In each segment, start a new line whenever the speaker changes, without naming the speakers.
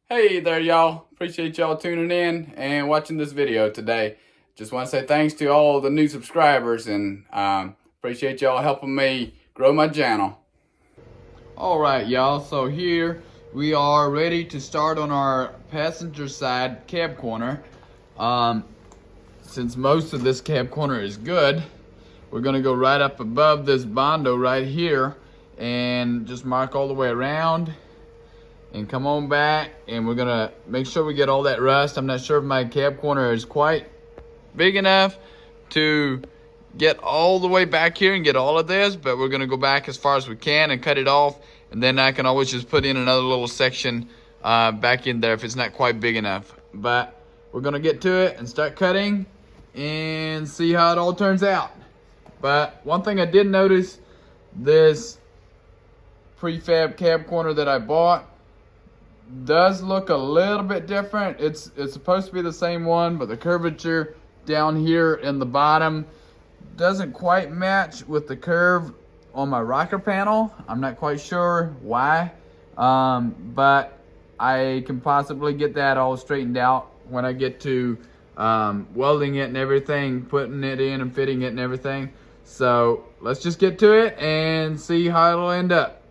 Hey there, y'all. Appreciate y'all tuning in and watching this video today. Just want to say thanks to all the new subscribers and appreciate y'all helping me grow my channel. All right, y'all. So here we are ready to start on our passenger side cab corner. Since most of this cab corner is good, we're going to go right up above this Bondo right here and just mark all the way around. And come on back, and we're gonna make sure we get all that rust. I'm not sure if my cab corner is quite big enough to get all the way back here and get all of this, but we're gonna go back as far as we can and cut it off, and then I can always just put in another little section back in there if it's not quite big enough. But we're gonna get to it and start cutting and see how it all turns out. But one thing I did notice, this prefab cab corner that I bought does look a little bit different. It's supposed to be the same one, but the curvature down here in the bottom doesn't quite match with the curve on my rocker panel. I'm not quite sure why, but I can possibly get that all straightened out when I get to welding it and everything, putting it in and fitting it and everything. So let's just get to it and see how it'll end up.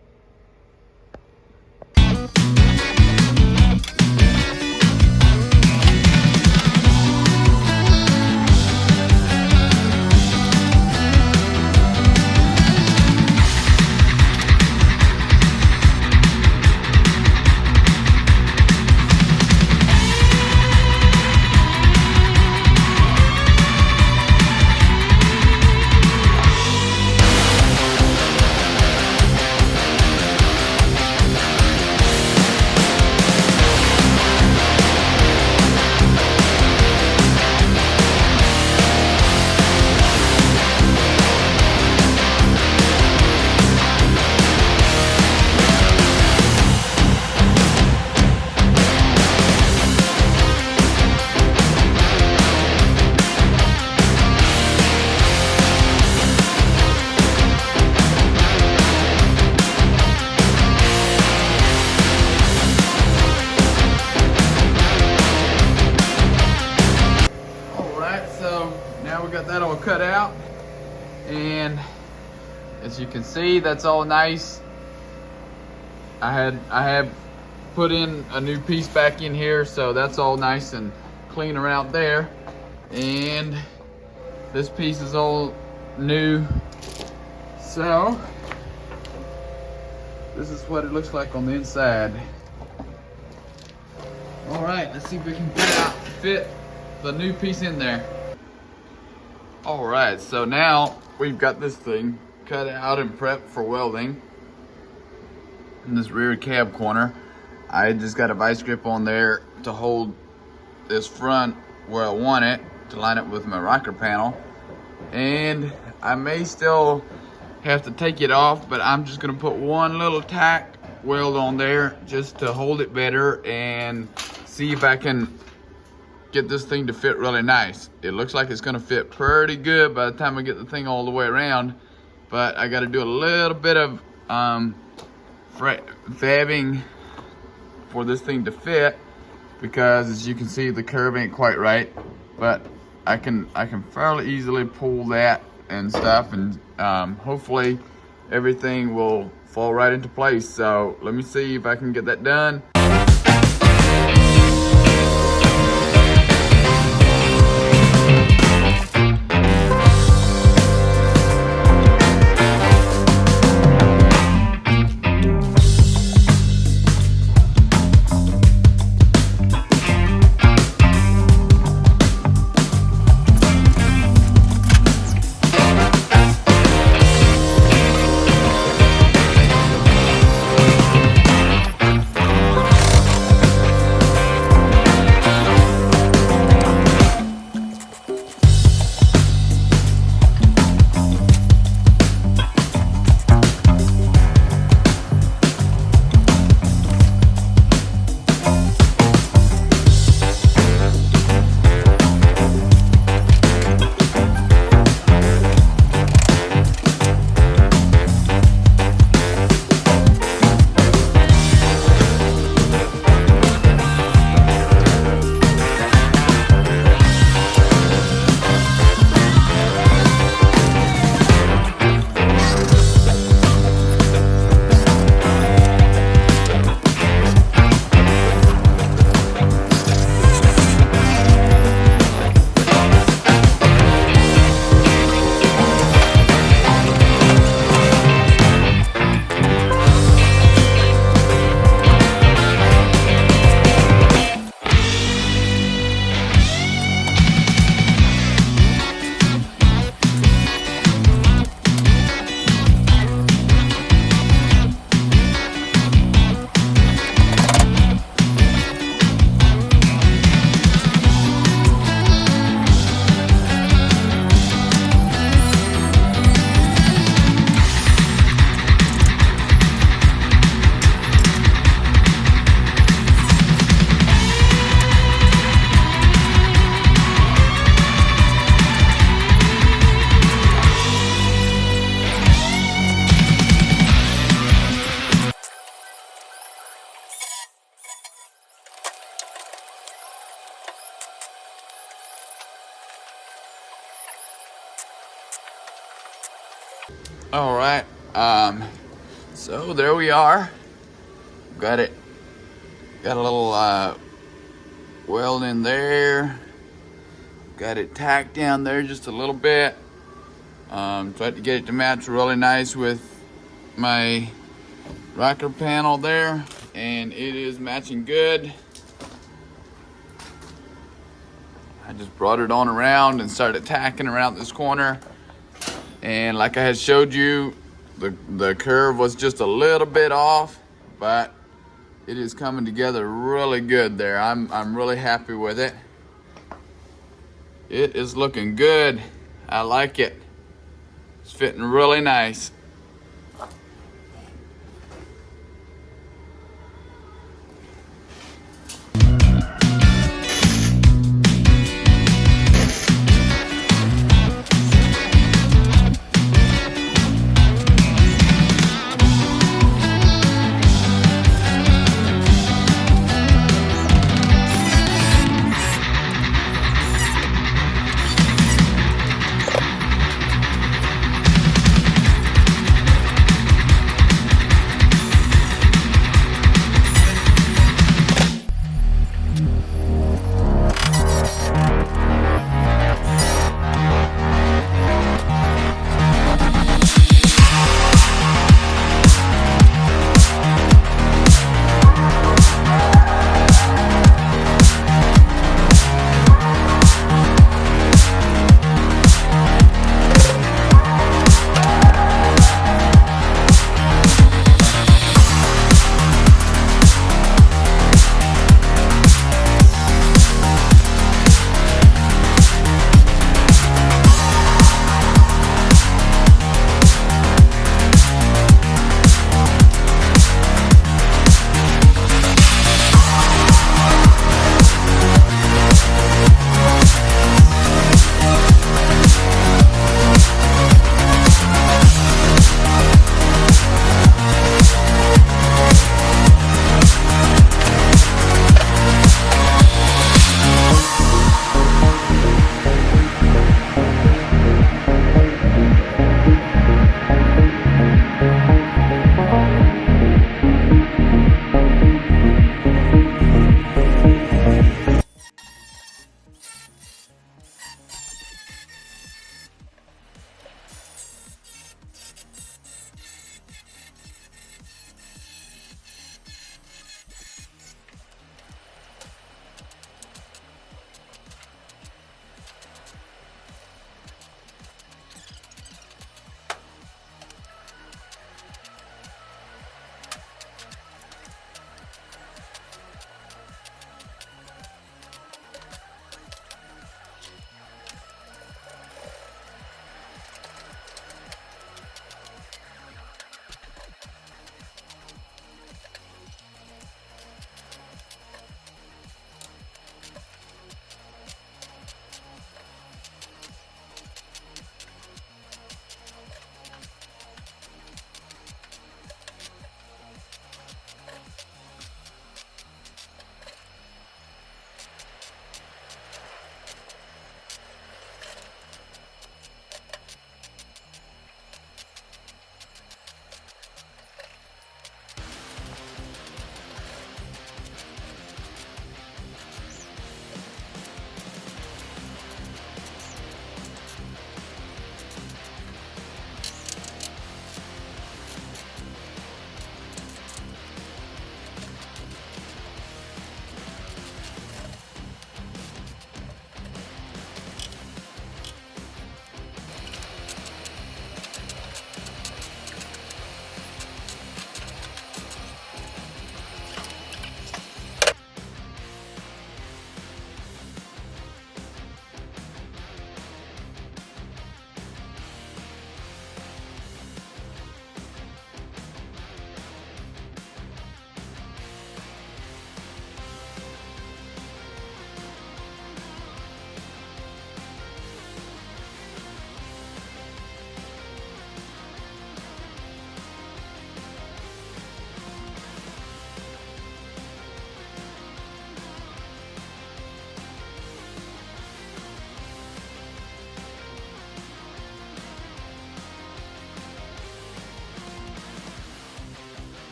Now we got that all cut out, and as you can see, that's all nice. I have put in a new piece back in here, so that's all nice and clean around there. And this piece is all new. So this is what it looks like on the inside. All right, let's see if we can fit the new piece in there. All right, so now we've got this thing cut out and prepped for welding. In this rear cab corner, I just got a vice grip on there to hold this front where I want it to line up with my rocker panel. And I may still have to take it off, but I'm just gonna put one little tack weld on there just to hold it better and see if I can get this thing to fit really nice. It looks like it's gonna fit pretty good by the time I get the thing all the way around, but I gotta do a little bit of fabbing for this thing to fit, because as you can see, the curve ain't quite right, but I can fairly easily pull that and stuff, and hopefully everything will fall right into place. So let me see if I can get that done. All right, so there we are. Got it. Got a little weld in there. Got it tacked down there just a little bit. Tried to get it to match really nice with my rocker panel there, and it is matching good. I just brought it on around and started tacking around this corner. And like I had showed you, the curve was just a little bit off, but it is coming together really good there. I'm really happy with it. It is looking good. I like it. It's fitting really nice.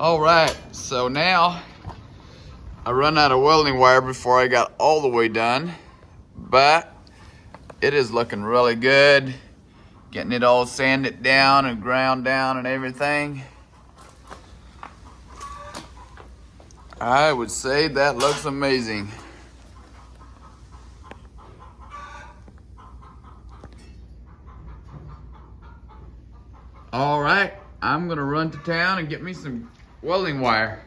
All right, so now I run out of welding wire before I got all the way done, but it is looking really good. Getting it all sanded down and ground down and everything. I would say that looks amazing. All right, I'm gonna run to town and get me some welding wire.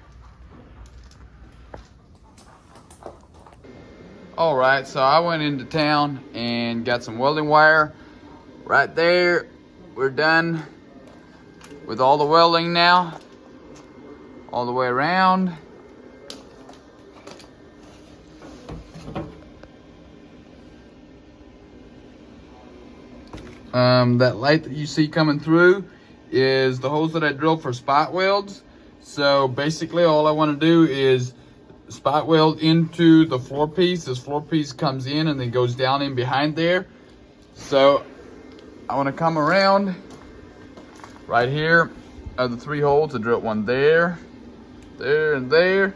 All right, so I went into town and got some welding wire. Right there, we're done with all the welding now, all the way around. That light that you see coming through is the holes that I drilled for spot welds. So basically all I want to do is spot weld into the floor piece. This floor piece comes in and then goes down in behind there. So I want to come around right here of the 3 holes. I drilled one there, there, and there.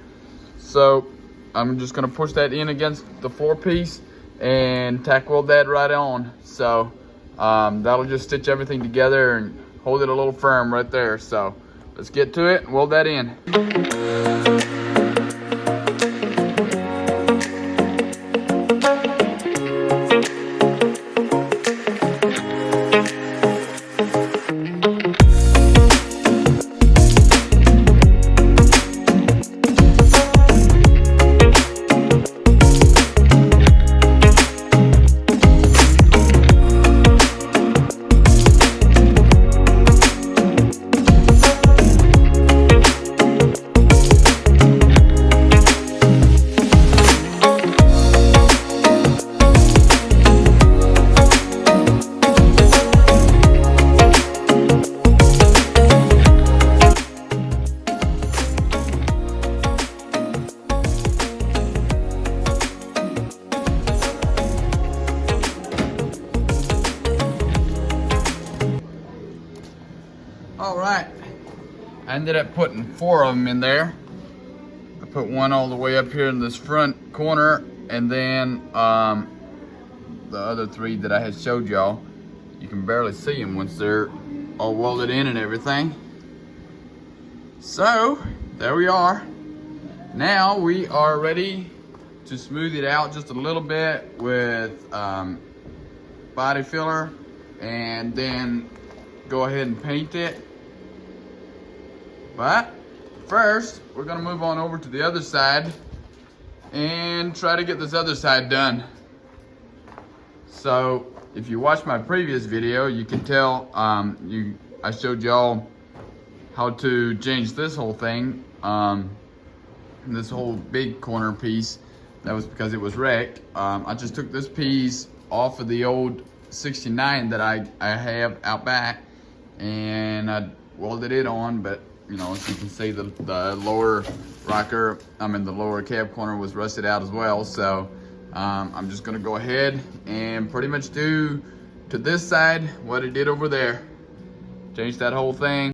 So I'm just going to push that in against the floor piece and tack weld that right on. So that'll just stitch everything together and hold it a little firm right there. So let's get to it and weld that in. All right, I ended up putting 4 of them in there. I put one all the way up here in this front corner, and then the other 3 that I had showed y'all, you can barely see them once they're all welded in and everything. So there we are. Now we are ready to smooth it out just a little bit with body filler, and then go ahead and paint it. But first, we're gonna move on over to the other side and try to get this other side done. So if you watched my previous video, you can tell I showed y'all how to change this whole thing, this whole big corner piece. That was because it was wrecked. I just took this piece off of the old 69 that I have out back, and I welded it on, but you know, as you can see, the lower rocker, the lower cab corner was rusted out as well. So I'm just gonna go ahead and pretty much do to this side what I did over there. Change that whole thing.